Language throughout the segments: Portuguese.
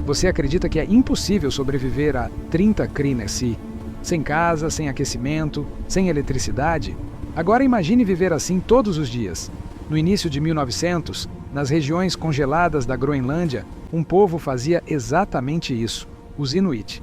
Você acredita que é impossível sobreviver a 30 Kree, sem casa, sem aquecimento, sem eletricidade? Agora imagine viver assim todos os dias. No início de 1900, nas regiões congeladas da Groenlândia, um povo fazia exatamente isso, os Inuit.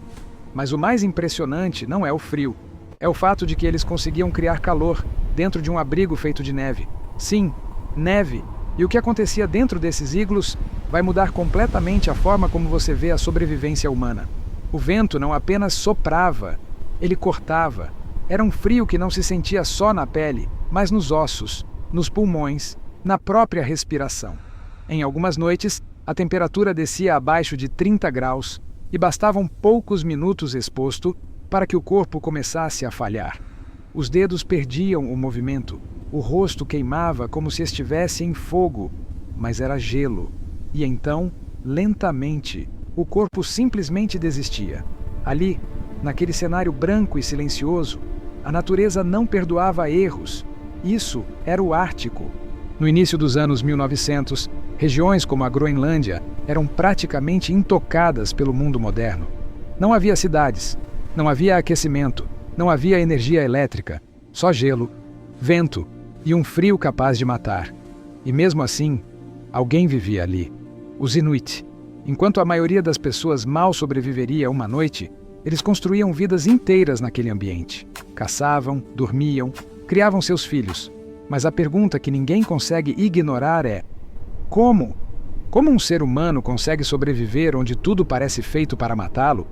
Mas o mais impressionante não é o frio, é o fato de que eles conseguiam criar calor dentro de um abrigo feito de neve. Sim, neve. E o que acontecia dentro desses iglos vai mudar completamente a forma como você vê a sobrevivência humana. O vento não apenas soprava, ele cortava. Era um frio que não se sentia só na pele, mas nos ossos, nos pulmões, na própria respiração. Em algumas noites, a temperatura descia abaixo de 30 graus e bastavam poucos minutos exposto para que o corpo começasse a falhar. Os dedos perdiam o movimento, o rosto queimava como se estivesse em fogo, mas era gelo. E então, lentamente, o corpo simplesmente desistia. Ali, naquele cenário branco e silencioso, a natureza não perdoava erros. Isso era o Ártico. No início dos anos 1900, regiões como a Groenlândia eram praticamente intocadas pelo mundo moderno. Não havia cidades, não havia aquecimento, não havia energia elétrica, só gelo, vento e um frio capaz de matar. E mesmo assim, alguém vivia ali. Os Inuit. Enquanto a maioria das pessoas mal sobreviveria uma noite, eles construíam vidas inteiras naquele ambiente. Caçavam, dormiam, criavam seus filhos. Mas a pergunta que ninguém consegue ignorar é: como? Como um ser humano consegue sobreviver onde tudo parece feito para matá-lo?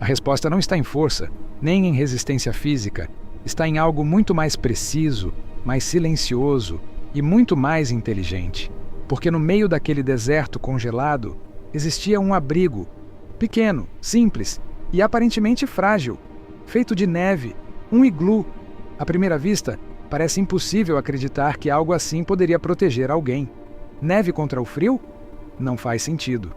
A resposta não está em força, nem em resistência física. Está em algo muito mais preciso, mais silencioso e muito mais inteligente. Porque no meio daquele deserto congelado, existia um abrigo, pequeno, simples e aparentemente frágil, feito de neve, um iglu. À primeira vista, parece impossível acreditar que algo assim poderia proteger alguém. Neve contra o frio? Não faz sentido.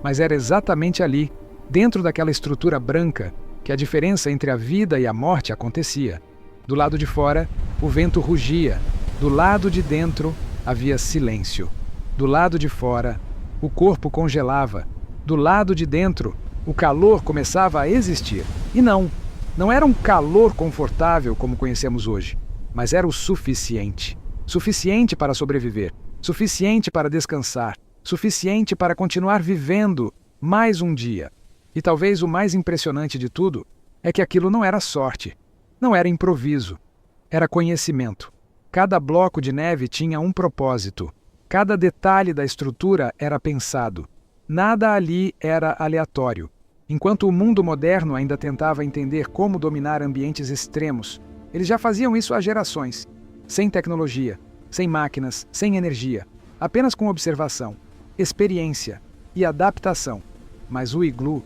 Mas era exatamente ali, dentro daquela estrutura branca, que a diferença entre a vida e a morte acontecia. Do lado de fora, o vento rugia. Do lado de dentro, havia silêncio. Do lado de fora, o corpo congelava. Do lado de dentro, o calor começava a existir. E não era um calor confortável como conhecemos hoje, mas era o suficiente. Suficiente para sobreviver, suficiente para descansar, suficiente para continuar vivendo mais um dia. E talvez o mais impressionante de tudo é que aquilo não era sorte, não era improviso, era conhecimento. Cada bloco de neve tinha um propósito. Cada detalhe da estrutura era pensado. Nada ali era aleatório. Enquanto o mundo moderno ainda tentava entender como dominar ambientes extremos, eles já faziam isso há gerações. Sem tecnologia, sem máquinas, sem energia. Apenas com observação, experiência e adaptação. Mas o iglu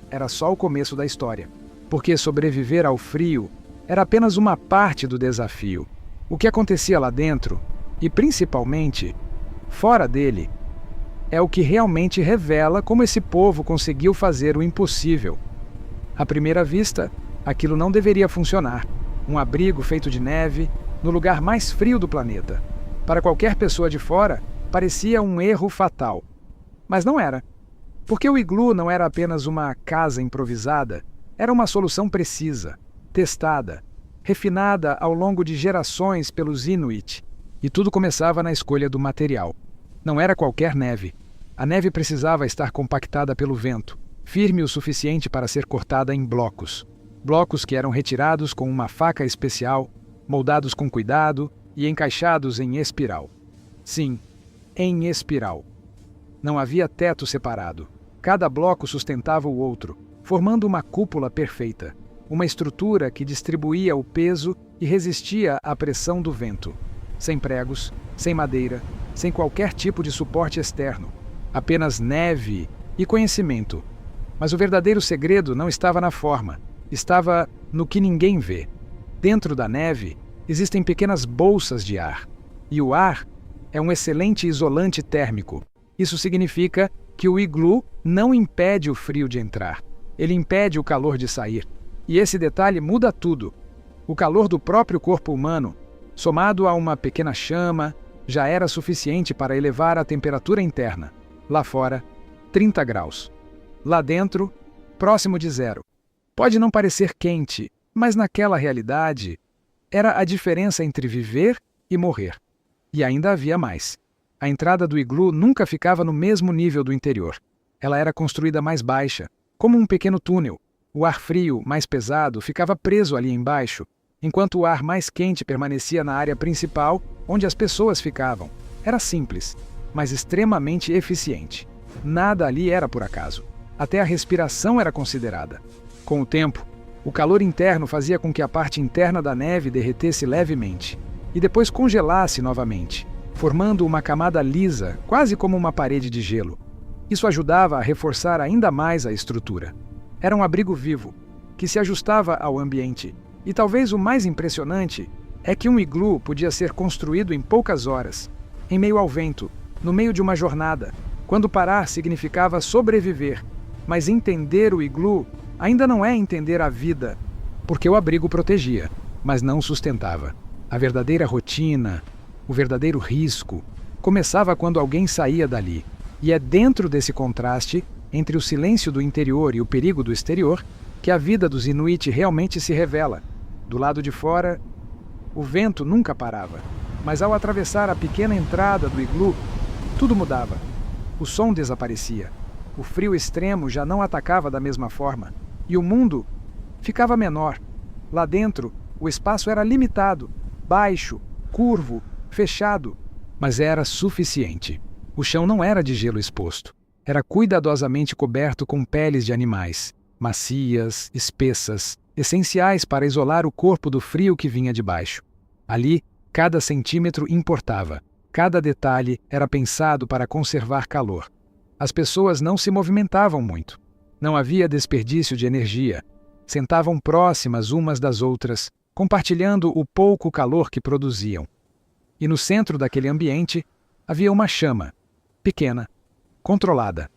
era só o começo da história. Porque sobreviver ao frio era apenas uma parte do desafio. O que acontecia lá dentro, e principalmente fora dele, é o que realmente revela como esse povo conseguiu fazer o impossível. À primeira vista, aquilo não deveria funcionar. Um abrigo feito de neve, no lugar mais frio do planeta. Para qualquer pessoa de fora, parecia um erro fatal. Mas não era. Porque o iglu não era apenas uma casa improvisada, era uma solução precisa, testada, refinada ao longo de gerações pelos Inuit. E tudo começava na escolha do material. Não era qualquer neve. A neve precisava estar compactada pelo vento, firme o suficiente para ser cortada em blocos. Blocos que eram retirados com uma faca especial, moldados com cuidado e encaixados em espiral. Sim, em espiral. Não havia teto separado. Cada bloco sustentava o outro, formando uma cúpula perfeita. Uma estrutura que distribuía o peso e resistia à pressão do vento. Sem pregos, sem madeira, sem qualquer tipo de suporte externo. Apenas neve e conhecimento. Mas o verdadeiro segredo não estava na forma, estava no que ninguém vê. Dentro da neve existem pequenas bolsas de ar. E o ar é um excelente isolante térmico. Isso significa que o iglu não impede o frio de entrar. Ele impede o calor de sair. E esse detalhe muda tudo. O calor do próprio corpo humano, somado a uma pequena chama, já era suficiente para elevar a temperatura interna. Lá fora, 30 graus. Lá dentro, próximo de zero. Pode não parecer quente, mas naquela realidade era a diferença entre viver e morrer. E ainda havia mais. A entrada do iglu nunca ficava no mesmo nível do interior. Ela era construída mais baixa, como um pequeno túnel. O ar frio, mais pesado, ficava preso ali embaixo, enquanto o ar mais quente permanecia na área principal, onde as pessoas ficavam. Era simples, mas extremamente eficiente. Nada ali era por acaso. Até a respiração era considerada. Com o tempo, o calor interno fazia com que a parte interna da neve derretesse levemente e depois congelasse novamente, formando uma camada lisa, quase como uma parede de gelo. Isso ajudava a reforçar ainda mais a estrutura. Era um abrigo vivo, que se ajustava ao ambiente. E talvez o mais impressionante é que um iglu podia ser construído em poucas horas, em meio ao vento, no meio de uma jornada, quando parar significava sobreviver. Mas entender o iglu ainda não é entender a vida, porque o abrigo protegia, mas não sustentava. A verdadeira rotina, o verdadeiro risco, começava quando alguém saía dali. E é dentro desse contraste, entre o silêncio do interior e o perigo do exterior, que a vida dos Inuit realmente se revela. Do lado de fora, o vento nunca parava, mas ao atravessar a pequena entrada do iglu, tudo mudava. O som desaparecia, o frio extremo já não atacava da mesma forma, e o mundo ficava menor. Lá dentro, o espaço era limitado, baixo, curvo, fechado, mas era suficiente. O chão não era de gelo exposto. Era cuidadosamente coberto com peles de animais, macias, espessas, essenciais para isolar o corpo do frio que vinha de baixo. Ali, cada centímetro importava. Cada detalhe era pensado para conservar calor. As pessoas não se movimentavam muito. Não havia desperdício de energia. Sentavam próximas umas das outras, compartilhando o pouco calor que produziam. E no centro daquele ambiente havia uma chama, pequena, controlada,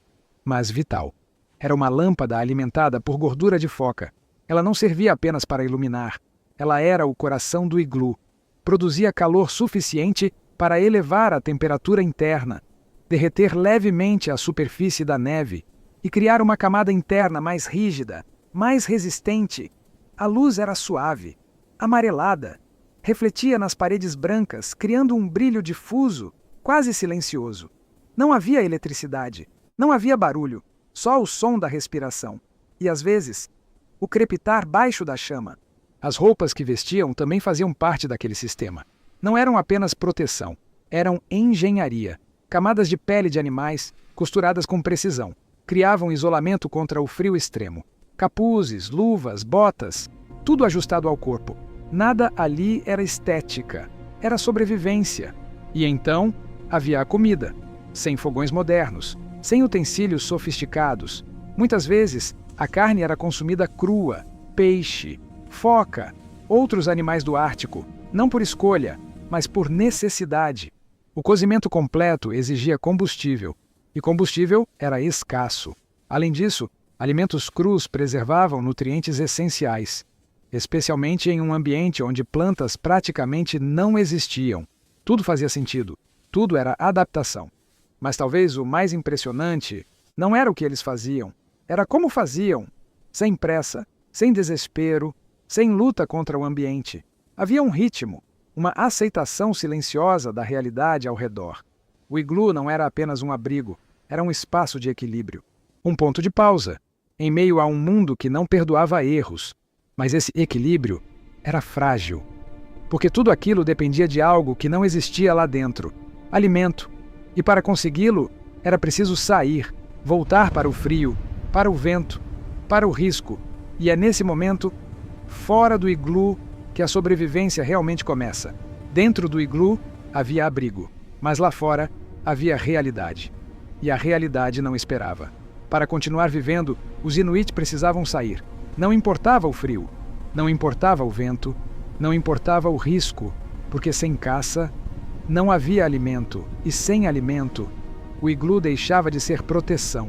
mas vital. Era uma lâmpada alimentada por gordura de foca. Ela não servia apenas para iluminar. Ela era o coração do iglu. Produzia calor suficiente para elevar a temperatura interna, derreter levemente a superfície da neve e criar uma camada interna mais rígida, mais resistente. A luz era suave, amarelada, refletia nas paredes brancas, criando um brilho difuso, quase silencioso. Não havia eletricidade, não havia barulho, só o som da respiração. E às vezes, o crepitar baixo da chama. As roupas que vestiam também faziam parte daquele sistema. Não eram apenas proteção, eram engenharia. Camadas de pele de animais, costuradas com precisão, criavam isolamento contra o frio extremo. Capuzes, luvas, botas, tudo ajustado ao corpo. Nada ali era estética, era sobrevivência. E então havia a comida, sem fogões modernos, sem utensílios sofisticados. Muitas vezes, a carne era consumida crua, peixe, foca, outros animais do Ártico, não por escolha, mas por necessidade. O cozimento completo exigia combustível, e combustível era escasso. Além disso, alimentos crus preservavam nutrientes essenciais, especialmente em um ambiente onde plantas praticamente não existiam. Tudo fazia sentido, tudo era adaptação. Mas talvez o mais impressionante não era o que eles faziam, era como faziam, sem pressa, sem desespero, sem luta contra o ambiente. Havia um ritmo, uma aceitação silenciosa da realidade ao redor. O iglu não era apenas um abrigo, era um espaço de equilíbrio, um ponto de pausa, em meio a um mundo que não perdoava erros. Mas esse equilíbrio era frágil, porque tudo aquilo dependia de algo que não existia lá dentro, alimento. E para consegui-lo, era preciso sair, voltar para o frio, para o vento, para o risco. E é nesse momento, fora do iglu, que a sobrevivência realmente começa. Dentro do iglu havia abrigo, mas lá fora havia realidade. E a realidade não esperava. Para continuar vivendo, os Inuit precisavam sair. Não importava o frio, não importava o vento, não importava o risco, porque sem caça não havia alimento, e sem alimento, o iglu deixava de ser proteção.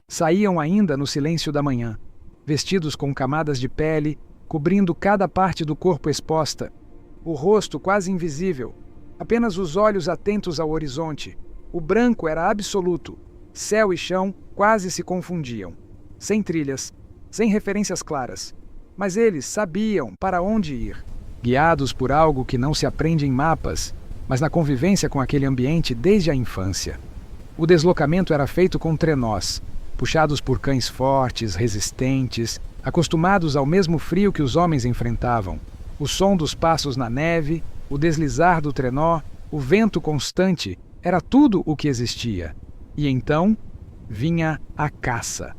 Saíam ainda no silêncio da manhã, vestidos com camadas de pele, cobrindo cada parte do corpo exposta, o rosto quase invisível, apenas os olhos atentos ao horizonte. O branco era absoluto, céu e chão quase se confundiam. sem trilhas, sem referências claras. Mas eles sabiam para onde ir, guiados por algo que não se aprende em mapas, mas na convivência com aquele ambiente desde a infância. O deslocamento era feito com trenós, puxados por cães fortes, resistentes, acostumados ao mesmo frio que os homens enfrentavam. O som dos passos na neve, o deslizar do trenó, o vento constante, era tudo o que existia. E então vinha a caça.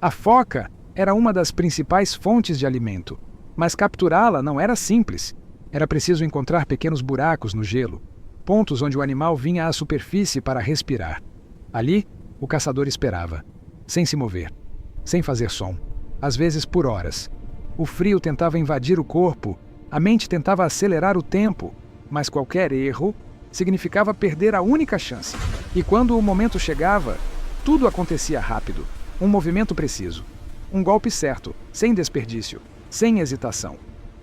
A foca era uma das principais fontes de alimento, mas capturá-la não era simples. Era preciso encontrar pequenos buracos no gelo, pontos onde o animal vinha à superfície para respirar. Ali, o caçador esperava, sem se mover, sem fazer som, às vezes por horas. O frio tentava invadir o corpo, a mente tentava acelerar o tempo, mas qualquer erro significava perder a única chance. E quando o momento chegava, tudo acontecia rápido, um movimento preciso, um golpe certo, sem desperdício, sem hesitação.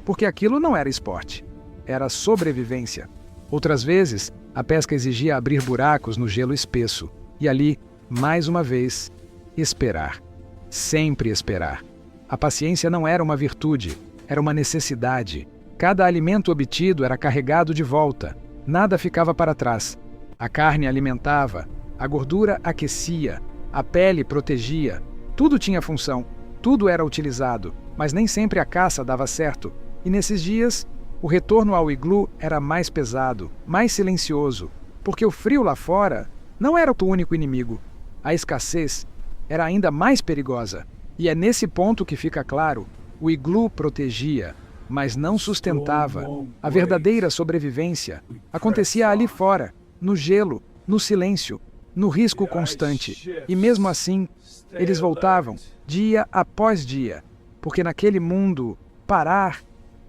Porque aquilo não era esporte, era sobrevivência. Outras vezes, a pesca exigia abrir buracos no gelo espesso, e ali, mais uma vez, esperar. Sempre esperar. A paciência não era uma virtude, era uma necessidade. Cada alimento obtido era carregado de volta, nada ficava para trás. A carne alimentava, a gordura aquecia, a pele protegia. Tudo tinha função, tudo era utilizado, mas nem sempre a caça dava certo. E nesses dias, o retorno ao iglu era mais pesado, mais silencioso, porque o frio lá fora não era o único inimigo. A escassez era ainda mais perigosa. E é nesse ponto que fica claro: o iglu protegia, mas não sustentava. A verdadeira sobrevivência acontecia ali fora, no gelo, no silêncio, no risco constante. E mesmo assim, eles voltavam, dia após dia, porque naquele mundo, parar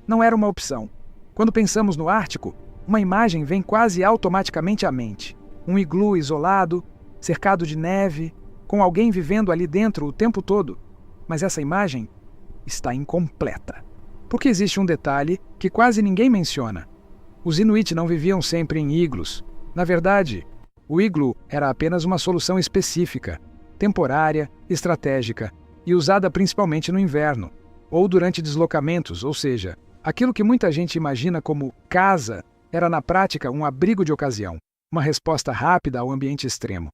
não era uma opção. Quando pensamos no Ártico, uma imagem vem quase automaticamente à mente. Um iglu isolado, cercado de neve, com alguém vivendo ali dentro o tempo todo. Mas essa imagem está incompleta. Porque existe um detalhe que quase ninguém menciona. Os Inuit não viviam sempre em iglus. Na verdade, o iglu era apenas uma solução específica, temporária, estratégica e usada principalmente no inverno, ou durante deslocamentos, ou seja, aquilo que muita gente imagina como casa era na prática um abrigo de ocasião, uma resposta rápida ao ambiente extremo.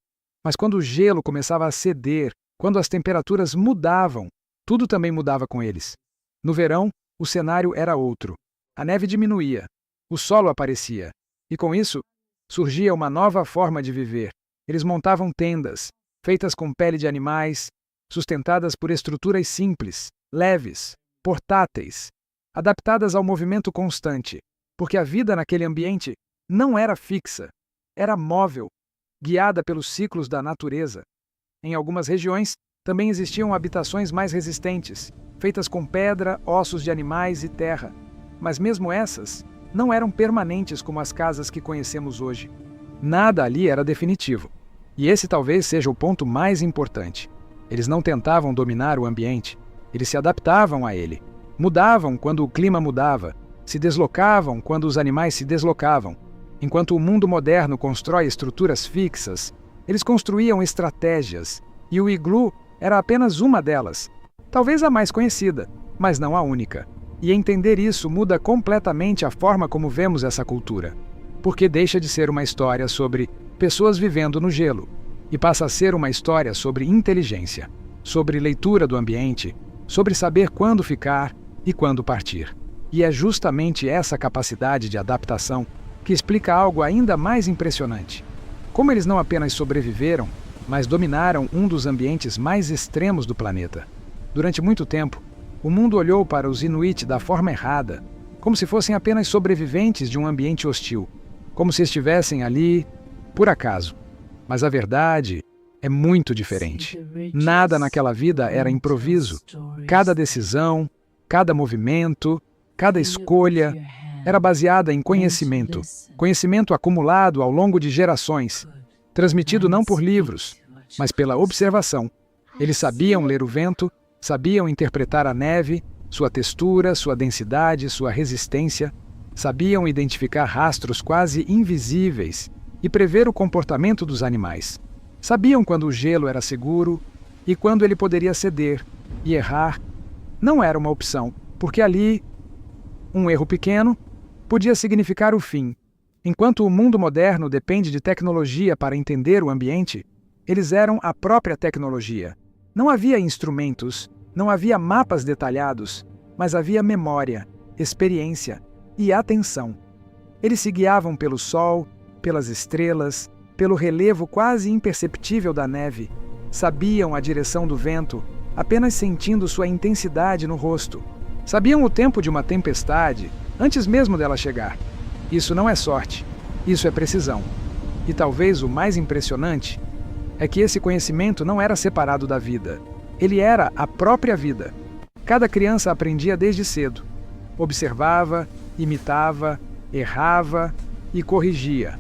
Mas quando o gelo começava a ceder, quando as temperaturas mudavam, tudo também mudava com eles. No verão, o cenário era outro. A neve diminuía, o solo aparecia, e com isso, surgia uma nova forma de viver. Eles montavam tendas, feitas com pele de animais, sustentadas por estruturas simples, leves, portáteis, adaptadas ao movimento constante, porque a vida naquele ambiente não era fixa, era móvel, guiada pelos ciclos da natureza. Em algumas regiões, também existiam habitações mais resistentes, feitas com pedra, ossos de animais e terra. Mas mesmo essas não eram permanentes como as casas que conhecemos hoje. Nada ali era definitivo. E esse talvez seja o ponto mais importante. Eles não tentavam dominar o ambiente, eles se adaptavam a ele. Mudavam quando o clima mudava, se deslocavam quando os animais se deslocavam. Enquanto o mundo moderno constrói estruturas fixas, eles construíam estratégias, e o iglu era apenas uma delas, talvez a mais conhecida, mas não a única. E entender isso muda completamente a forma como vemos essa cultura, porque deixa de ser uma história sobre pessoas vivendo no gelo e passa a ser uma história sobre inteligência, sobre leitura do ambiente, sobre saber quando ficar e quando partir. E é justamente essa capacidade de adaptação que explica algo ainda mais impressionante. Como eles não apenas sobreviveram, mas dominaram um dos ambientes mais extremos do planeta. Durante muito tempo, o mundo olhou para os Inuit da forma errada, como se fossem apenas sobreviventes de um ambiente hostil, como se estivessem ali por acaso. Mas a verdade é muito diferente. Nada naquela vida era improviso. Cada decisão, cada movimento, cada escolha era baseada em conhecimento. Conhecimento acumulado ao longo de gerações, transmitido não por livros, mas pela observação. Eles sabiam ler o vento, sabiam interpretar a neve, sua textura, sua densidade, sua resistência, sabiam identificar rastros quase invisíveis e prever o comportamento dos animais. Sabiam quando o gelo era seguro e quando ele poderia ceder e errar não era uma opção, porque ali um erro pequeno podia significar o fim. Enquanto o mundo moderno depende de tecnologia para entender o ambiente, eles eram a própria tecnologia. Não havia instrumentos, não havia mapas detalhados, mas havia memória, experiência e atenção. Eles se guiavam pelo sol, pelas estrelas, pelo relevo quase imperceptível da neve. Sabiam a direção do vento, apenas sentindo sua intensidade no rosto. Sabiam o tempo de uma tempestade, antes mesmo dela chegar. Isso não é sorte, isso é precisão. E talvez o mais impressionante é que esse conhecimento não era separado da vida. Ele era a própria vida. Cada criança aprendia desde cedo. Observava, imitava, errava e corrigia.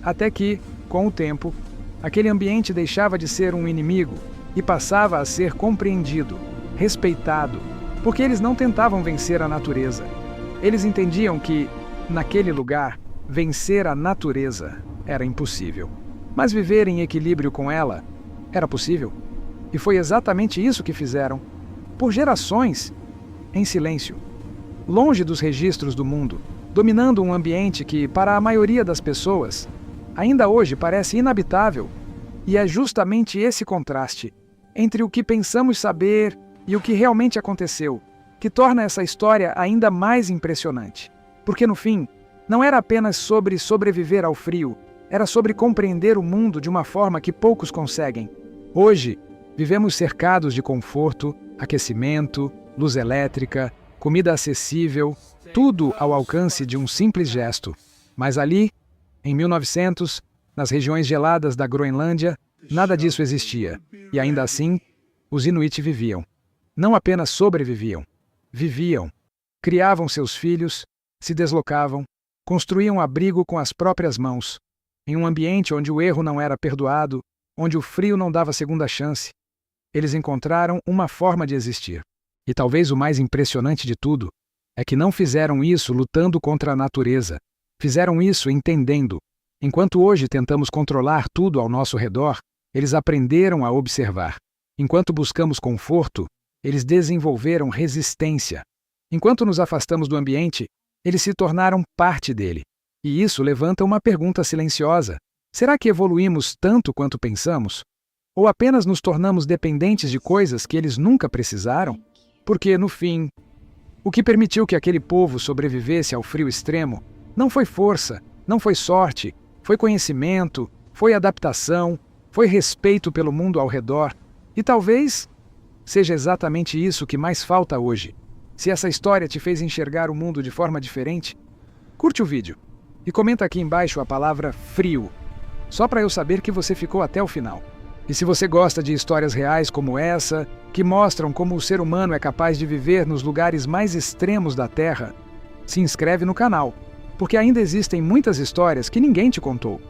Até que, com o tempo, aquele ambiente deixava de ser um inimigo e passava a ser compreendido, respeitado, porque eles não tentavam vencer a natureza. Eles entendiam que, naquele lugar, vencer a natureza era impossível. Mas viver em equilíbrio com ela era possível. E foi exatamente isso que fizeram, por gerações, em silêncio, longe dos registros do mundo, dominando um ambiente que, para a maioria das pessoas, ainda hoje parece inabitável. E é justamente esse contraste entre o que pensamos saber e o que realmente aconteceu que torna essa história ainda mais impressionante. Porque, no fim, não era apenas sobre sobreviver ao frio, era sobre compreender o mundo de uma forma que poucos conseguem. Hoje, vivemos cercados de conforto, aquecimento, luz elétrica, comida acessível, tudo ao alcance de um simples gesto. Mas ali, em 1900, nas regiões geladas da Groenlândia, nada disso existia. E ainda assim, os Inuit viviam. Não apenas sobreviviam, viviam. Criavam seus filhos, se deslocavam, construíam abrigo com as próprias mãos, em um ambiente onde o erro não era perdoado, onde o frio não dava segunda chance. Eles encontraram uma forma de existir. E talvez o mais impressionante de tudo é que não fizeram isso lutando contra a natureza. Fizeram isso entendendo. Enquanto hoje tentamos controlar tudo ao nosso redor, eles aprenderam a observar. Enquanto buscamos conforto, eles desenvolveram resistência. Enquanto nos afastamos do ambiente, eles se tornaram parte dele. E isso levanta uma pergunta silenciosa. Será que evoluímos tanto quanto pensamos? Ou apenas nos tornamos dependentes de coisas que eles nunca precisaram? Porque, no fim, o que permitiu que aquele povo sobrevivesse ao frio extremo não foi força, não foi sorte, foi conhecimento, foi adaptação, foi respeito pelo mundo ao redor. E talvez seja exatamente isso que mais falta hoje. Se essa história te fez enxergar o mundo de forma diferente, curte o vídeo e comenta aqui embaixo a palavra frio, só para eu saber que você ficou até o final. E se você gosta de histórias reais como essa, que mostram como o ser humano é capaz de viver nos lugares mais extremos da Terra, se inscreve no canal, porque ainda existem muitas histórias que ninguém te contou.